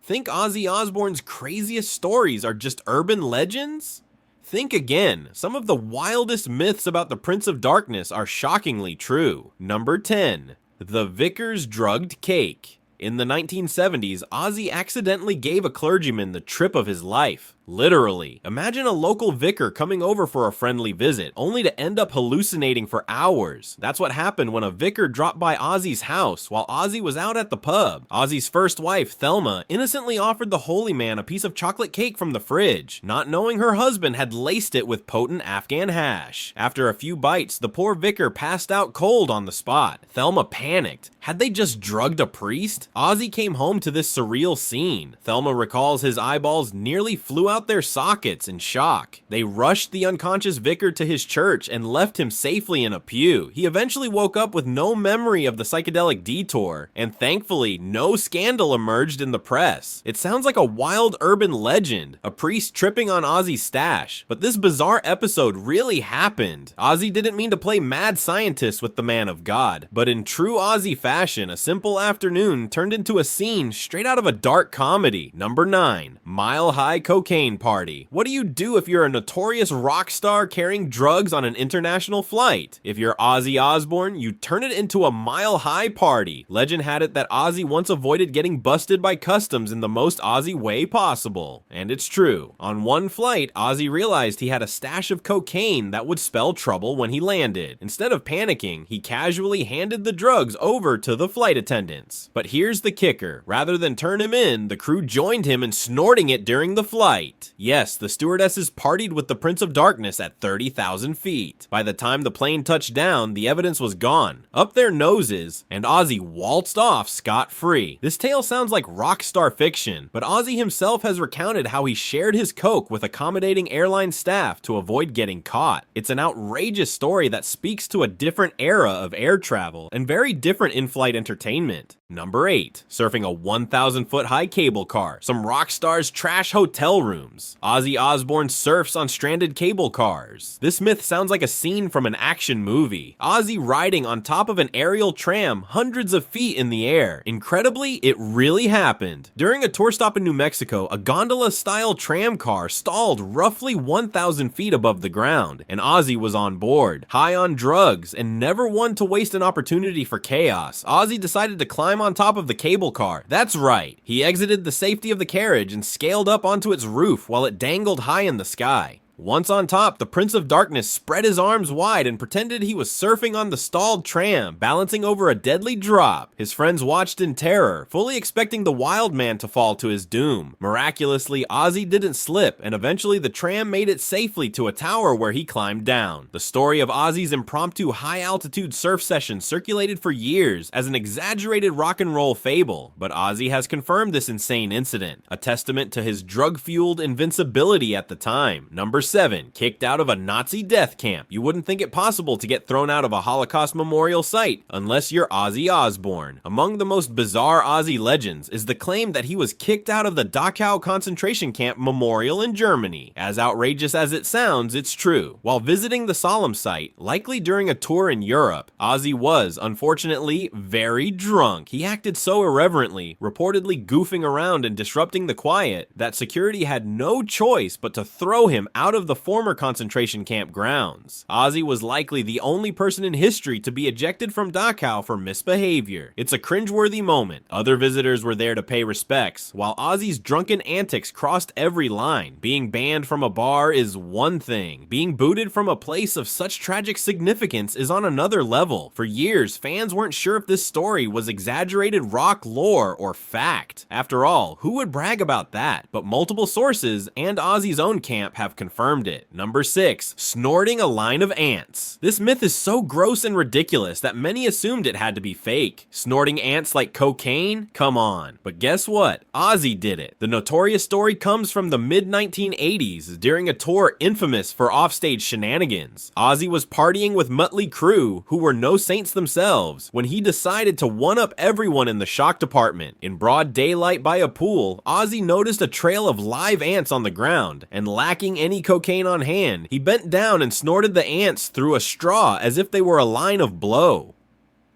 Think Ozzy Osbourne's craziest stories are just urban legends? Think again. Some of the wildest myths about the Prince of Darkness are shockingly true. Number 10. The Vicar's drugged cake. In the 1970s, Ozzy accidentally gave a clergyman the trip of his life. Literally. Imagine a local vicar coming over for a friendly visit, only to end up hallucinating for hours. That's what happened when a vicar dropped by Ozzy's house while Ozzy was out at the pub. Ozzy's first wife, Thelma, innocently offered the holy man a piece of chocolate cake from the fridge, not knowing her husband had laced it with potent Afghan hash. After a few bites, the poor vicar passed out cold on the spot. Thelma panicked. Had they just drugged a priest? Ozzy came home to this surreal scene. Thelma recalls his eyeballs nearly flew out their sockets in shock. They rushed the unconscious vicar to his church and left him safely in a pew. He eventually woke up with no memory of the psychedelic detour, and thankfully, no scandal emerged in the press. It sounds like a wild urban legend, a priest tripping on Ozzy's stash, but this bizarre episode really happened. Ozzy didn't mean to play mad scientist with the man of God, but in true Ozzy fashion, a simple afternoon turned into a scene straight out of a dark comedy. Number 9. Mile High Cocaine Party. What do you do if you're a notorious rock star carrying drugs on an international flight? If you're Ozzy Osbourne, you turn it into a mile-high party. Legend had it that Ozzy once avoided getting busted by customs in the most Ozzy way possible. And it's true. On one flight, Ozzy realized he had a stash of cocaine that would spell trouble when he landed. Instead of panicking, he casually handed the drugs over to the flight attendants. But here's the kicker. Rather than turn him in, the crew joined him in snorting it during the flight. Yes, the stewardesses partied with the Prince of Darkness at 30,000 feet. By the time the plane touched down, the evidence was gone, up their noses, and Ozzy waltzed off scot-free. This tale sounds like rock star fiction, but Ozzy himself has recounted how he shared his coke with accommodating airline staff to avoid getting caught. It's an outrageous story that speaks to a different era of air travel and very different in-flight entertainment. Number 8. Surfing a 1,000-foot high cable car. Some rock stars trash hotel rooms. Ozzy Osbourne surfs on stranded cable cars. This myth sounds like a scene from an action movie. Ozzy riding on top of an aerial tram hundreds of feet in the air. Incredibly, it really happened. During a tour stop in New Mexico, a gondola-style tram car stalled roughly 1,000 feet above the ground, and Ozzy was on board, high on drugs, and never one to waste an opportunity for chaos. Ozzy decided to climb on top of the cable car. That's right. He exited the safety of the carriage and scaled up onto its roof while it dangled high in the sky. Once on top, the Prince of Darkness spread his arms wide and pretended he was surfing on the stalled tram, balancing over a deadly drop. His friends watched in terror, fully expecting the wild man to fall to his doom. Miraculously, Ozzy didn't slip, and eventually the tram made it safely to a tower where he climbed down. The story of Ozzy's impromptu high-altitude surf session circulated for years as an exaggerated rock and roll fable, but Ozzy has confirmed this insane incident, a testament to his drug-fueled invincibility at the time. Number 7. Kicked out of a Nazi death camp. You wouldn't think it possible to get thrown out of a Holocaust memorial site unless you're Ozzy Osbourne. Among the most bizarre Ozzy legends is the claim that he was kicked out of the Dachau concentration camp memorial in Germany. As outrageous as it sounds, it's true. While visiting the solemn site, likely during a tour in Europe, Ozzy was, unfortunately, very drunk. He acted so irreverently, reportedly goofing around and disrupting the quiet, that security had no choice but to throw him out of the former concentration camp grounds. Ozzy was likely the only person in history to be ejected from Dachau for misbehavior. It's a cringeworthy moment. Other visitors were there to pay respects, while Ozzy's drunken antics crossed every line. Being banned from a bar is one thing. Being booted from a place of such tragic significance is on another level. For years, fans weren't sure if this story was exaggerated rock lore or fact. After all, who would brag about that? But multiple sources and Ozzy's own camp have confirmed it. Number 6. Snorting a line of ants. This myth is so gross and ridiculous that many assumed it had to be fake. Snorting ants like cocaine? Come on. But guess what? Ozzy did it. The notorious story comes from the mid-1980s during a tour infamous for offstage shenanigans. Ozzy was partying with Mötley Crüe, who were no saints themselves, when he decided to one-up everyone in the shock department. In broad daylight by a pool, Ozzy noticed a trail of live ants on the ground, and lacking any cocaine on hand, he bent down and snorted the ants through a straw as if they were a line of blow.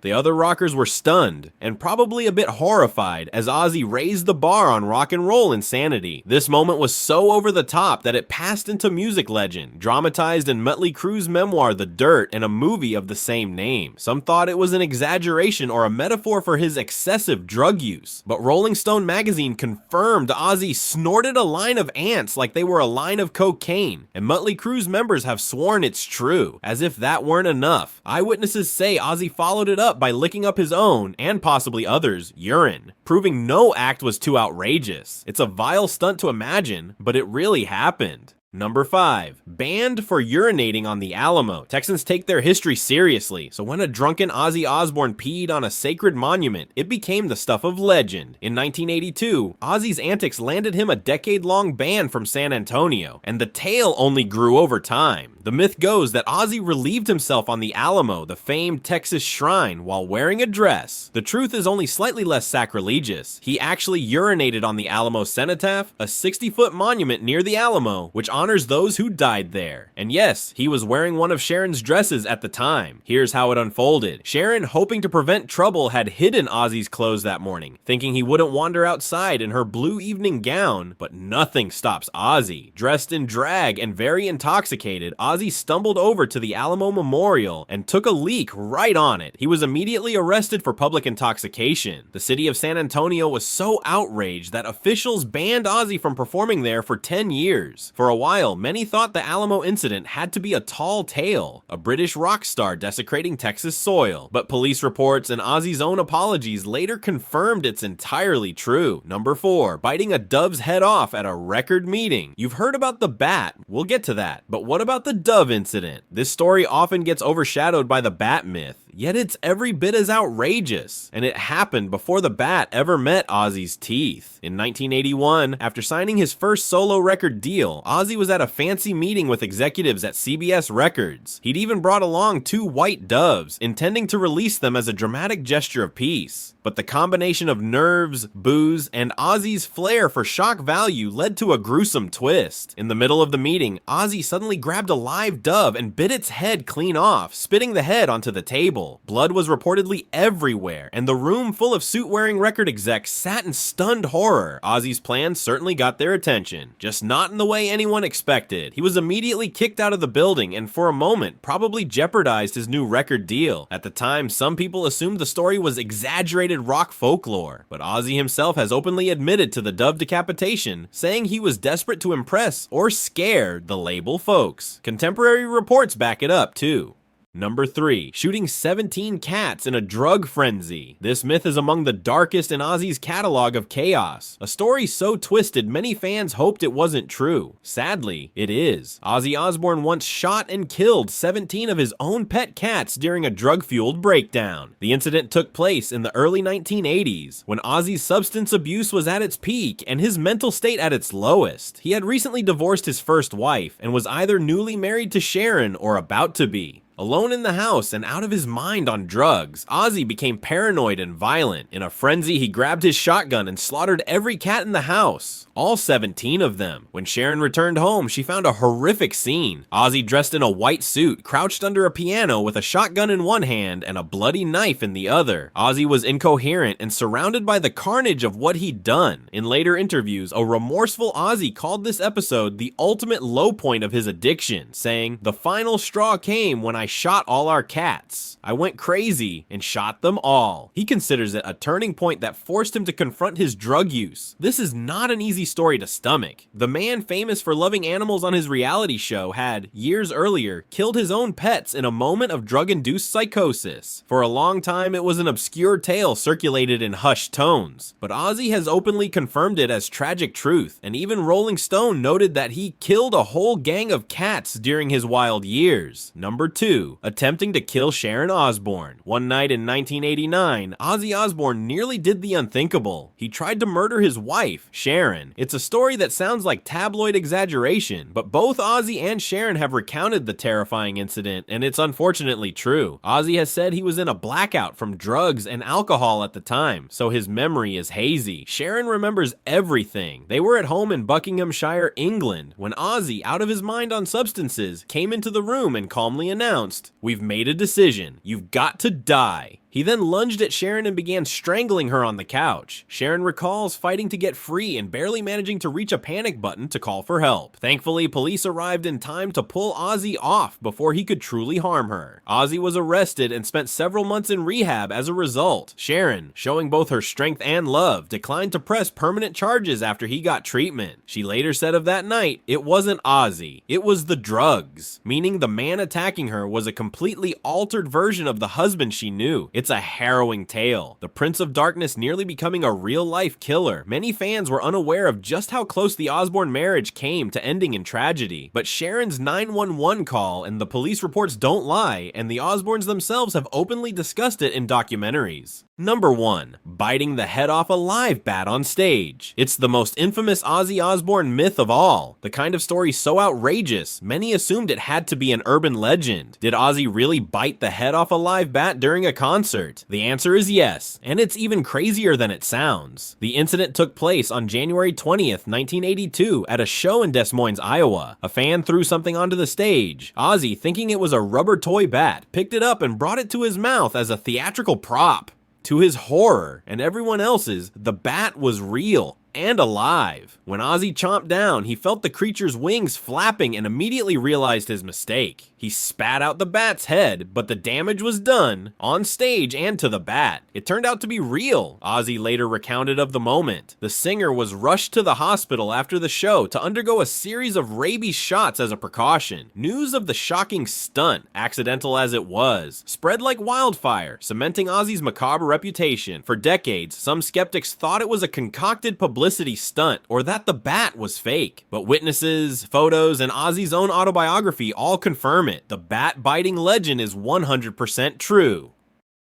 The other rockers were stunned, and probably a bit horrified as Ozzy raised the bar on rock and roll insanity. This moment was so over the top that it passed into music legend, dramatized in Mötley Crüe's memoir The Dirt and a movie of the same name. Some thought it was an exaggeration or a metaphor for his excessive drug use, but Rolling Stone magazine confirmed Ozzy snorted a line of ants like they were a line of cocaine, and Mötley Crüe's members have sworn it's true. As if that weren't enough, eyewitnesses say Ozzy followed it up by licking up his own, and possibly others', urine, proving no act was too outrageous. It's a vile stunt to imagine, but it really happened. Number 5. Banned for urinating on the Alamo. Texans take their history seriously, so when a drunken Ozzy Osbourne peed on a sacred monument, it became the stuff of legend. In 1982, Ozzy's antics landed him a decade-long ban from San Antonio, and the tale only grew over time. The myth goes that Ozzy relieved himself on the Alamo, the famed Texas shrine, while wearing a dress. The truth is only slightly less sacrilegious. He actually urinated on the Alamo cenotaph, a 60-foot monument near the Alamo, which honors those who died there. And yes, he was wearing one of Sharon's dresses at the time. Here's how it unfolded. Sharon, hoping to prevent trouble, had hidden Ozzy's clothes that morning, thinking he wouldn't wander outside in her blue evening gown, but nothing stops Ozzy. Dressed in drag and very intoxicated, Ozzy stumbled over to the Alamo Memorial and took a leak right on it. He was immediately arrested for public intoxication. The city of San Antonio was so outraged that officials banned Ozzy from performing there for 10 years. For a while, many thought the Alamo incident had to be a tall tale, a British rock star desecrating Texas soil, but police reports and Ozzy's own apologies later confirmed it's entirely true. Number 4. Biting a dove's head off at a record meeting. You've heard about the bat, we'll get to that, but what about the dove incident? This story often gets overshadowed by the bat myth, yet it's every bit as outrageous, and it happened before the bat ever met Ozzy's teeth. In 1981, after signing his first solo record deal, Ozzy was at a fancy meeting with executives at CBS Records. He'd even brought along 2 white doves, intending to release them as a dramatic gesture of peace. But the combination of nerves, booze, and Ozzy's flair for shock value led to a gruesome twist. In the middle of the meeting, Ozzy suddenly grabbed a live dove and bit its head clean off, spitting the head onto the table. Blood was reportedly everywhere, and the room full of suit-wearing record execs sat in stunned horror. Ozzy's plan certainly got their attention, just not in the way anyone expected. He was immediately kicked out of the building and for a moment probably jeopardized his new record deal. At the time, some people assumed the story was exaggerated rock folklore, but Ozzy himself has openly admitted to the dove decapitation, saying he was desperate to impress or scare the label folks. Contemporary reports back it up too. Number 3. Shooting 17 cats in a drug frenzy. This myth is among the darkest in Ozzy's catalog of chaos. A story so twisted many fans hoped it wasn't true. Sadly, it is. Ozzy Osbourne once shot and killed 17 of his own pet cats during a drug-fueled breakdown. The incident took place in the early 1980s, when Ozzy's substance abuse was at its peak and his mental state at its lowest. He had recently divorced his first wife and was either newly married to Sharon or about to be. Alone in the house and out of his mind on drugs, Ozzy became paranoid and violent. In a frenzy, he grabbed his shotgun and slaughtered every cat in the house, all 17 of them. When Sharon returned home, she found a horrific scene. Ozzy, dressed in a white suit, crouched under a piano with a shotgun in one hand and a bloody knife in the other. Ozzy was incoherent and surrounded by the carnage of what he'd done. In later interviews, a remorseful Ozzy called this episode the ultimate low point of his addiction, saying, "The final straw came when I shot all our cats. I went crazy and shot them all." He considers it a turning point that forced him to confront his drug use. This is not an easy story to stomach. The man famous for loving animals on his reality show had, years earlier, killed his own pets in a moment of drug-induced psychosis. For a long time, it was an obscure tale circulated in hushed tones, but Ozzy has openly confirmed it as tragic truth, and even Rolling Stone noted that he killed a whole gang of cats during his wild years. Number 2. Attempting to kill Sharon Osbourne. One night in 1989, Ozzy Osbourne nearly did the unthinkable. He tried to murder his wife, Sharon. It's a story that sounds like tabloid exaggeration, but both Ozzy and Sharon have recounted the terrifying incident, and it's unfortunately true. Ozzy has said he was in a blackout from drugs and alcohol at the time, so his memory is hazy. Sharon remembers everything. They were at home in Buckinghamshire, England, when Ozzy, out of his mind on substances, came into the room and calmly announced, announced, "We've made a decision. You've got to die." He then lunged at Sharon and began strangling her on the couch. Sharon recalls fighting to get free and barely managing to reach a panic button to call for help. Thankfully, police arrived in time to pull Ozzy off before he could truly harm her. Ozzy was arrested and spent several months in rehab as a result. Sharon, showing both her strength and love, declined to press permanent charges after he got treatment. She later said of that night, "It wasn't Ozzy, it was the drugs," meaning the man attacking her was a completely altered version of the husband she knew. It's a harrowing tale, the Prince of Darkness nearly becoming a real-life killer. Many fans were unaware of just how close the Osbourne marriage came to ending in tragedy, but Sharon's 911 call and the police reports don't lie, and the Osbournes themselves have openly discussed it in documentaries. Number 1. Biting the head off a live bat on stage. It's the most infamous Ozzy Osbourne myth of all, the kind of story so outrageous, many assumed it had to be an urban legend. Did Ozzy really bite the head off a live bat during a concert? The answer is yes, and it's even crazier than it sounds. The incident took place on January 20th, 1982 at a show in Des Moines, Iowa. A fan threw something onto the stage. Ozzy, thinking it was a rubber toy bat, picked it up and brought it to his mouth as a theatrical prop. To his horror, and everyone else's, the bat was real and alive. When Ozzy chomped down, he felt the creature's wings flapping and immediately realized his mistake. He spat out the bat's head, but the damage was done, on stage and to the bat. It turned out to be real, Ozzy later recounted of the moment. The singer was rushed to the hospital after the show to undergo a series of rabies shots as a precaution. News of the shocking stunt, accidental as it was, spread like wildfire, cementing Ozzy's macabre reputation. For decades, some skeptics thought it was a concocted publicity stunt or that the bat was fake. But witnesses, photos, and Ozzy's own autobiography all confirm it. The bat-biting legend is 100% true.